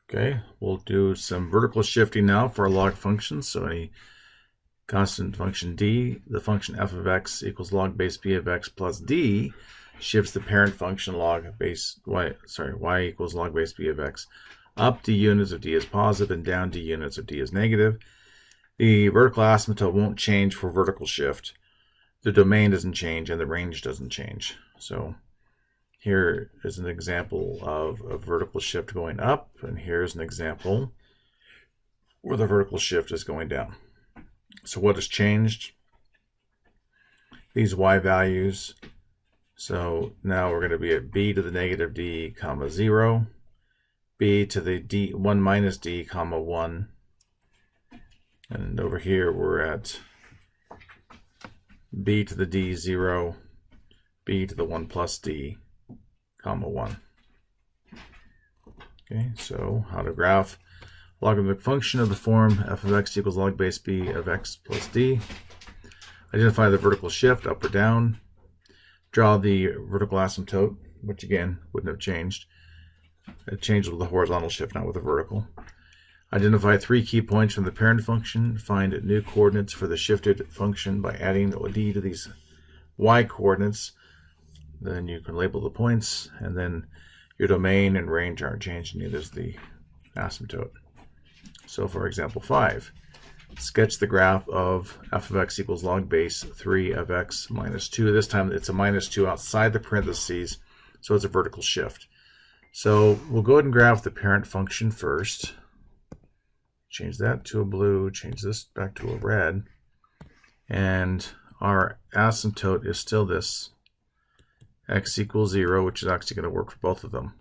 Okay, we'll do some vertical shifting now for our log functions. So any constant function d, the function f of x equals log base b of x plus d shifts the parent function log base y equals log base b of x up d units if d is positive and down d units if d is negative. The vertical asymptote won't change for vertical shift. The domain doesn't change and the range doesn't change. So here is an example of a vertical shift going up, and here's an example where the vertical shift is going down. So what has changed? These y values. So now we're going to be at b to the negative d comma 0, b to the d 1 minus d comma 1, and over here we're at b to the d 0, b to the 1 plus d comma 1. Okay, so how to graph logarithmic function of the form f of x equals log base b of x plus d. Identify the vertical shift up or down. Draw the vertical asymptote, which again wouldn't have changed. It changed with the horizontal shift, not with the vertical. Identify 3 key points from the parent function. Find new coordinates for the shifted function by adding d to these y coordinates. Then you can label the points, and then your domain and range aren't changing, neither is the asymptote. So for example 5, sketch the graph of f of x equals log base 3 of x minus 2. This time it's a minus 2 outside the parentheses, so it's a vertical shift. So we'll go ahead and graph the parent function first. Change that to a blue, change this back to a red, and our asymptote is still this x equals 0, which is actually going to work for both of them.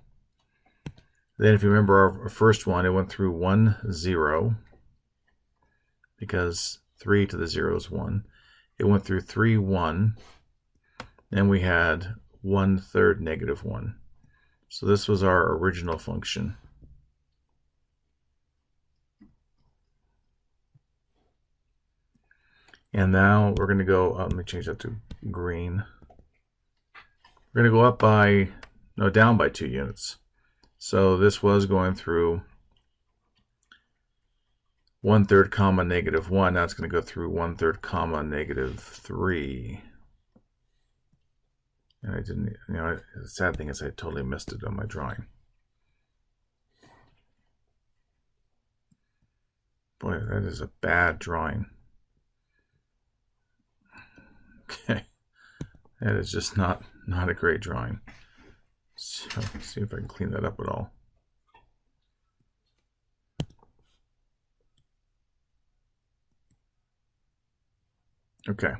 Then if you remember our first one, it went through 1, 0, because 3 to the 0 is 1. It went through 3, 1, and we had 1/3 negative 1. So this was our original function. And now we're going to go, let me change that to green. We're going to go up by, no, down by 2 units. So this was going through 1/3 comma negative 1. Now it's going to go through 1/3 comma negative 3. And I didn't, the sad thing is I totally missed it on my drawing. Boy, that is a bad drawing. Okay, that is just not a great drawing. So let's see if I can clean that up at all. Okay,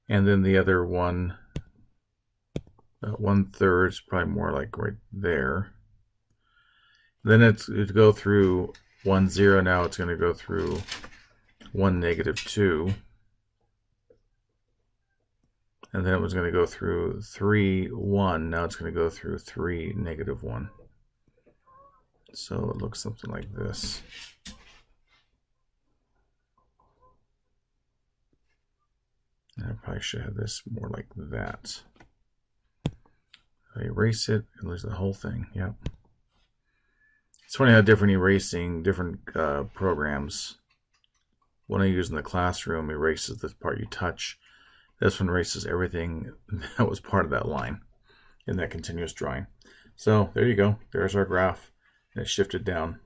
and then the other one, 1/3 is probably more like right there. Then it'd go through 1, 0. Now it's going to go through 1, negative 2. And then it was going to go through 3, 1. Now it's going to go through 3, negative 1. So it looks something like this. And I probably should have this more like that. I erase it and lose the whole thing. Yep. It's funny how different erasing, different programs. One I use in the classroom erases the part you touch. This one erases everything that was part of that line in that continuous drawing. So there you go. There's our graph. And it shifted down.